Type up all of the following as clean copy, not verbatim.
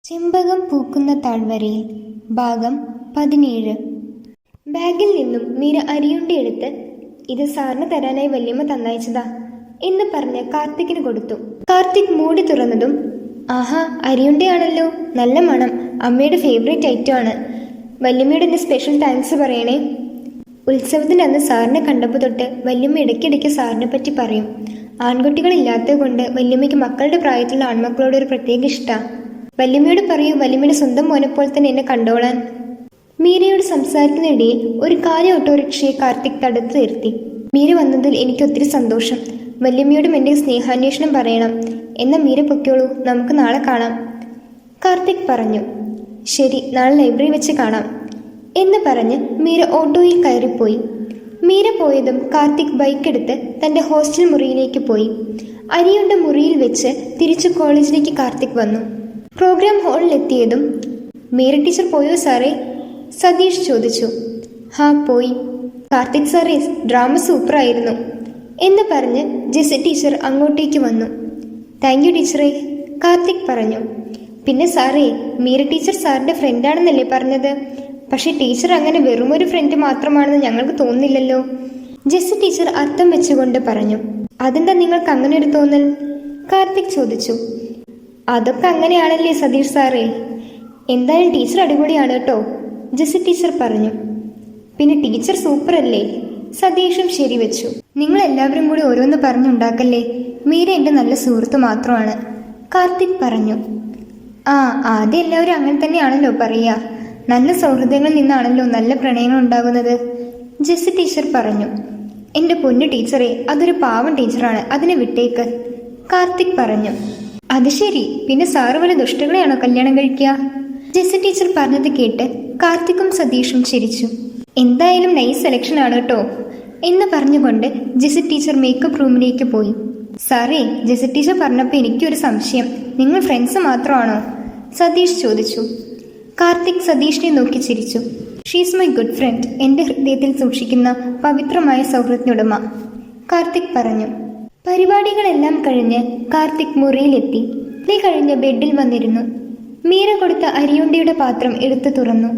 ചെമ്പകം പൂക്കുന്ന താഴ്വരയിൽ ഭാഗം 17. ബാഗിൽ നിന്നും മീര അരിയുണ്ടിയെടുത്ത് ഇത് സാറിന് തരാനായി വല്യമ്മ തന്നയച്ചതാ എന്ന് പറഞ്ഞ് കാർത്തിക്കിന് കൊടുത്തു. കാർത്തിക് മൂടി തുറന്നതും ആഹാ, അരിയുണ്ടയാണല്ലോ, നല്ല മണം, അമ്മയുടെ ഫേവറേറ്റ് ഐറ്റം ആണ്. വല്യമ്മയുടെ എൻ്റെ സ്പെഷ്യൽ താങ്ക്സ് പറയണേ. ഉത്സവത്തിന് അന്ന് സാറിനെ കണ്ടപ്പോൾ തൊട്ട് വല്യമ്മ ഇടയ്ക്കിടയ്ക്ക് സാറിനെ പറ്റി പറയും. ആൺകുട്ടികളില്ലാത്തത് കൊണ്ട് വല്യമ്മയ്ക്ക് മക്കളുടെ പ്രായത്തിലുള്ള ആൺമക്കളോട് ഒരു പ്രത്യേക ഇഷ്ടമാണ്. വല്യമ്മയോട് പറയൂ, വല്യമ്മയുടെ സ്വന്തം മോനെപ്പോലെ തന്നെ എന്നെ കണ്ടോളാൻ. മീരയോട് സംസാരിക്കുന്നതിനിടയിൽ ഒരു കാലി ഓട്ടോറിക്ഷയെ കാർത്തിക് തടുത്തു നിർത്തി. മീര വന്നതിൽ എനിക്ക് ഒത്തിരി സന്തോഷം. വല്യമ്മയോടും എൻ്റെ സ്നേഹാന്വേഷണം പറയണം. എന്നാൽ മീര പൊയ്ക്കോളൂ, നമുക്ക് നാളെ കാണാം. കാർത്തിക് പറഞ്ഞു. ശരി, നാളെ ലൈബ്രറി വെച്ച് കാണാം എന്ന് പറഞ്ഞ് മീര ഓട്ടോയിൽ കയറിപ്പോയി. മീര പോയതും കാർത്തിക് ബൈക്കെടുത്ത് തൻ്റെ ഹോസ്റ്റൽ മുറിയിലേക്ക് പോയി. അരിയുണ്ട മുറിയിൽ വെച്ച് തിരിച്ചു കോളേജിലേക്ക് കാർത്തിക് വന്നു. പ്രോഗ്രാം ഹാളിലെത്തിയതും മീര ടീച്ചർ പോയോ സാറേ? സതീഷ് ചോദിച്ചു. ഹാ, പോയി. കാർത്തിക് സാറേ, ഡ്രാമ സൂപ്പറായിരുന്നു എന്ന് പറഞ്ഞ് ജെസി ടീച്ചർ അങ്ങോട്ടേക്ക് വന്നു. താങ്ക് യു ടീച്ചറേ, കാർത്തിക് പറഞ്ഞു. പിന്നെ സാറേ, മീര ടീച്ചർ സാറിൻ്റെ ഫ്രണ്ടാണെന്നല്ലേ പറഞ്ഞത്? പക്ഷെ ടീച്ചർ അങ്ങനെ വെറുമൊരു ഫ്രണ്ട് മാത്രമാണെന്ന് ഞങ്ങൾക്ക് തോന്നുന്നില്ലല്ലോ. ജെസി ടീച്ചർ അർത്ഥം വെച്ചുകൊണ്ട് പറഞ്ഞു. അതെന്താ നിങ്ങൾക്ക് അങ്ങനെ ഒരു തോന്നൽ? കാർത്തിക് ചോദിച്ചു. അതൊക്കെ അങ്ങനെയാണല്ലേ സതീഷ് സാറേ. എന്തായാലും ടീച്ചർ അടിപൊളിയാണ് കേട്ടോ, ജെസി ടീച്ചർ പറഞ്ഞു. പിന്നെ ടീച്ചർ സൂപ്പർ അല്ലേ? സതീഷും ശരിവെച്ചു. നിങ്ങൾ എല്ലാവരും കൂടി ഓരോന്ന് പറഞ്ഞുണ്ടാക്കല്ലേ, മീര എൻ്റെ നല്ല സുഹൃത്ത് മാത്രമാണ്, കാർത്തിക് പറഞ്ഞു. ആദ്യം എല്ലാവരും അങ്ങനെ തന്നെയാണല്ലോ പറയുക. നല്ല സൗഹൃദങ്ങളിൽ നിന്നാണല്ലോ നല്ല പ്രണയങ്ങൾ ഉണ്ടാകുന്നത്, ജെസി ടീച്ചർ പറഞ്ഞു. എൻ്റെ പൊന്നു ടീച്ചറെ, അതൊരു പാവം ടീച്ചറാണ്, അതിനെ വിട്ടേക്ക്, കാർത്തിക് പറഞ്ഞു. അത് ശരി, പിന്നെ സാറ് വല്ല ദുഷ്ടകളെയാണോ കല്യാണം കഴിക്കുക? ജെസി ടീച്ചർ പറഞ്ഞത് കേട്ട് കാർത്തിക്കും സതീഷും ചിരിച്ചു. എന്തായാലും നൈസ് സെലക്ഷൻ ആണ് കേട്ടോ എന്ന് പറഞ്ഞുകൊണ്ട് ജെസി ടീച്ചർ മേക്കപ്പ് റൂമിലേക്ക് പോയി. സാറേ, ജെസി ടീച്ചർ പറഞ്ഞപ്പോൾ എനിക്കൊരു സംശയം, നിങ്ങൾ ഫ്രണ്ട്സ് മാത്രമാണോ? സതീഷ് ചോദിച്ചു. കാർത്തിക് സതീഷിനെ നോക്കി ചിരിച്ചു. ഷീസ് മൈ ഗുഡ് ഫ്രണ്ട്, എൻ്റെ ഹൃദയത്തിൽ സൂക്ഷിക്കുന്ന പവിത്രമായ സൗഹൃദത്തിനുടമ, കാർത്തിക് പറഞ്ഞു. പരിപാടികളെല്ലാം കഴിഞ്ഞ് കാർത്തിക് മുറിയിലെത്തി. കഴിഞ്ഞ് ബെഡിൽ വന്നിരുന്നു. മീര കൊടുത്ത അരിയുണ്ടിയുടെ പാത്രം എടുത്തു തുറന്നു.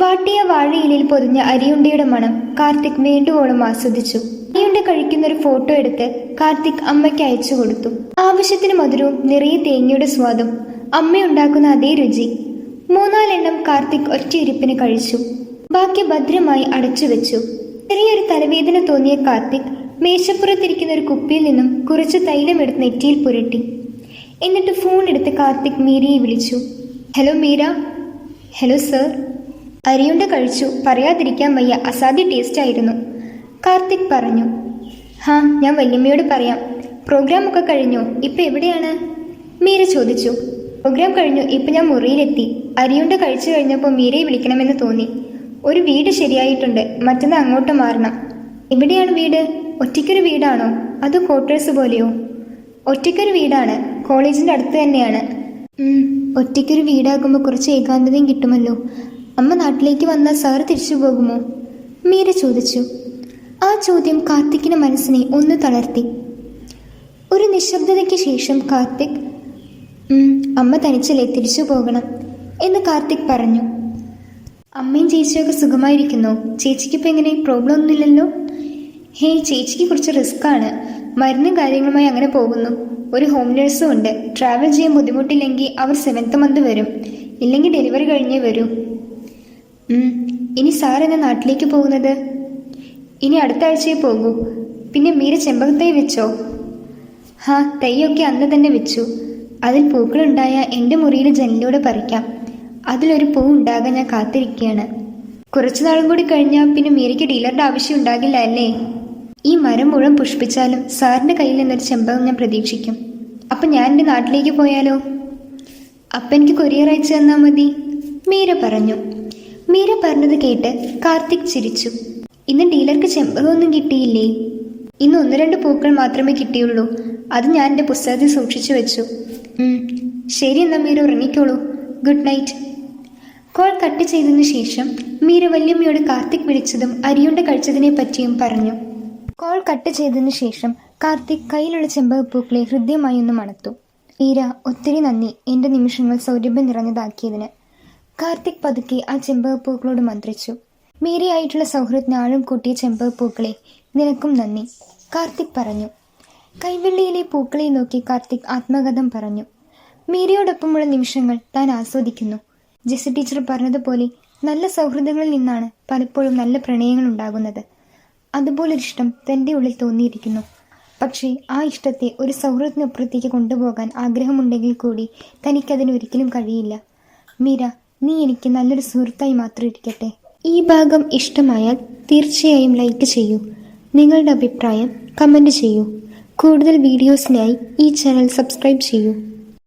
വാട്ടിയ വാഴയിലയിൽ പൊതിഞ്ഞ അരിയുണ്ടിയുടെ മണം കാർത്തിക് വേണ്ടുവോളം ആസ്വദിച്ചു. അരിയുണ്ട കഴിക്കുന്നൊരു ഫോട്ടോ എടുത്ത് കാർത്തിക് അമ്മയ്ക്ക് അയച്ചു കൊടുത്തു. ആവശ്യത്തിന് മധുരവും നിറയെ തേങ്ങയുടെ സ്വാദും, അമ്മയുണ്ടാക്കുന്ന അതേ രുചി. 3-4 കാർത്തിക് ഒറ്റയിരിപ്പിന് കഴിച്ചു. ബാക്കി ഭദ്രമായി അടച്ചു വെച്ചു. ചെറിയൊരു തലവേദന തോന്നിയ കാർത്തിക് മേശപ്പുറത്തിരിക്കുന്ന ഒരു കുപ്പിയിൽ നിന്നും കുറച്ച് തൈലമെടുത്ത് നെറ്റിയിൽ പുരട്ടി. എന്നിട്ട് ഫോൺ എടുത്ത് കാർത്തിക് മീരയെ വിളിച്ചു. ഹലോ മീര. Hello sir. അരിയുണ്ട കഴിച്ചു, പറയാതിരിക്കാൻ വയ്യ, അസാധ്യ ടേസ്റ്റ് ആയിരുന്നു, കാർത്തിക് പറഞ്ഞു. ഞാൻ വല്യമ്മയോട് പറയാം. പ്രോഗ്രാം ഒക്കെ കഴിഞ്ഞു, ഇപ്പം എവിടെയാണ്? മീര ചോദിച്ചു. പ്രോഗ്രാം കഴിഞ്ഞു, ഇപ്പം ഞാൻ മുറിയിലെത്തി. അരിയുണ്ട കഴിച്ചു കഴിഞ്ഞപ്പോൾ മീരയെ വിളിക്കണമെന്ന് തോന്നി. ഒരു വീട് ശരിയായിട്ടുണ്ട്, മറ്റന്നാൾ അങ്ങോട്ട് മാറണം. എവിടെയാണ് വീട്? ഒറ്റയ്ക്കൊരു വീടാണോ അതോ ക്വാർട്ടേഴ്സ് പോലെയോ? ഒറ്റയ്ക്കൊരു വീടാണ്, കോളേജിൻ്റെ അടുത്ത് തന്നെയാണ്. ഒറ്റയ്ക്കൊരു വീടാകുമ്പോൾ കുറച്ച് ഏകാന്തതയും കിട്ടുമല്ലോ. അമ്മ നാട്ടിലേക്ക് വന്നാൽ സാറ് തിരിച്ചു പോകുമോ? മീര ചോദിച്ചു. ആ ചോദ്യം കാർത്തിക്കിൻ്റെ മനസ്സിനെ ഒന്ന് തളർത്തി. ഒരു നിശബ്ദതയ്ക്ക് ശേഷം കാർത്തിക് അമ്മ തനിച്ചല്ലേ, തിരിച്ചു പോകണം എന്ന് കാർത്തിക് പറഞ്ഞു. അമ്മയും ചേച്ചിയൊക്കെ സുഖമായിരിക്കുന്നോ? ചേച്ചിക്കിപ്പോൾ എങ്ങനെ, പ്രോബ്ലം ഒന്നുമില്ലല്ലോ? ഹേയ്, ചേച്ചിക്ക് കുറച്ച് റിസ്ക്കാണ്, മരുന്നും കാര്യങ്ങളുമായി അങ്ങനെ പോകുന്നു. ഒരു ഹോം നഴ്സും ഉണ്ട്. ട്രാവൽ ചെയ്യാൻ ബുദ്ധിമുട്ടില്ലെങ്കിൽ അവർ 7th month വരും, ഇല്ലെങ്കിൽ ഡെലിവറി കഴിഞ്ഞേ വരൂ. ഇനി സാർ എന്ന നാട്ടിലേക്ക് പോകുന്നത്? ഇനി അടുത്ത ആഴ്ചയെ പോകൂ. പിന്നെ മീര ചെമ്പകത്തൈ വെച്ചോ? തൈയൊക്കെ അന്ന് തന്നെ വെച്ചു. അതിൽ പൂക്കളുണ്ടായ എൻ്റെ മുറിയിൽ ജനലിലൂടെ പറിക്കാം. അതിലൊരു പൂ ഉണ്ടാകാൻ ഞാൻ കാത്തിരിക്കുകയാണ്. കുറച്ചു നാളും കൂടി കഴിഞ്ഞാൽ പിന്നെ മീരയ്ക്ക് ഡീലറുടെ ആവശ്യം ഉണ്ടാകില്ല അല്ലേ? ഈ മരം മുഴുവൻ പുഷ്പിച്ചാലും സാറിൻ്റെ കയ്യിൽ നിന്നൊരു ചെമ്പകം ഞാൻ പ്രതീക്ഷിക്കും. അപ്പം ഞാൻ എൻ്റെ നാട്ടിലേക്ക് പോയാലോ? അപ്പം എനിക്ക് കൊറിയർ അയച്ചു തന്നാൽ മതി, മീര പറഞ്ഞു. മീര പറഞ്ഞത് കേട്ട് കാർത്തിക് ചിരിച്ചു. ഇന്ന് ഡീലർക്ക് ചെമ്പകമൊന്നും കിട്ടിയില്ലേ? ഇന്ന് 1-2 പൂക്കൾ മാത്രമേ കിട്ടിയുള്ളൂ. അത് ഞാൻ എൻ്റെ പുസ്തകത്തിൽ സൂക്ഷിച്ചു വെച്ചു. ശരി, എന്നാൽ മീര ഉറങ്ങിക്കോളൂ. Good night. കോൾ കട്ട് ചെയ്തതിനു ശേഷം മീര വല്യമ്മയോട് കാർത്തിക് വിളിച്ചതും അരിയുണ്ട കഴിച്ചതിനെ പറ്റിയും പറഞ്ഞു. കോൾ കട്ട് ചെയ്തതിനു ശേഷം കാർത്തിക് കയ്യിലുള്ള ചെമ്പകപ്പൂക്കളെ ഹൃദ്യമായി ഒന്ന് മണത്തു. ഈര, ഒത്തിരി നന്ദി എൻ്റെ നിമിഷങ്ങൾ സൗരഭ്യം നിറഞ്ഞതാക്കിയതിന്. കാർത്തിക് പതുക്കെ ആ ചെമ്പകപ്പൂക്കളോട് മന്ത്രിച്ചു. മീരയായിട്ടുള്ള സൗഹൃദത്തിന് ആഴം കൂട്ടിയ ചെമ്പകപ്പൂക്കളെ, നിനക്കും നന്ദി, കാർത്തിക് പറഞ്ഞു. കൈവെള്ളിയിലെ പൂക്കളെ നോക്കി കാർത്തിക് ആത്മകഥം പറഞ്ഞു. മീരയോടൊപ്പമുള്ള നിമിഷങ്ങൾ താൻ ആസ്വദിക്കുന്നു. ജെസ്സി ടീച്ചർ പറഞ്ഞതുപോലെ നല്ല സൗഹൃദങ്ങളിൽ നിന്നാണ് പലപ്പോഴും നല്ല പ്രണയങ്ങൾ ഉണ്ടാകുന്നത്. അതുപോലൊരിഷ്ടം തൻ്റെ ഉള്ളിൽ തോന്നിയിരിക്കുന്നു. പക്ഷേ ആ ഇഷ്ടത്തെ ഒരു സൗഹൃദത്തിനപ്പുറത്തേക്ക് കൊണ്ടുപോകാൻ ആഗ്രഹമുണ്ടെങ്കിൽ കൂടി തനിക്കതിനൊരിക്കലും കഴിയില്ല. മീര, നീ എനിക്ക് നല്ലൊരു സുഹൃത്തായി മാത്രം ഇരിക്കട്ടെ. ഈ ഭാഗം ഇഷ്ടമായാൽ തീർച്ചയായും ലൈക്ക് ചെയ്യൂ. നിങ്ങളുടെ അഭിപ്രായം കമൻറ്റ് ചെയ്യൂ. കൂടുതൽ വീഡിയോസിനായി ഈ ചാനൽ സബ്സ്ക്രൈബ് ചെയ്യൂ.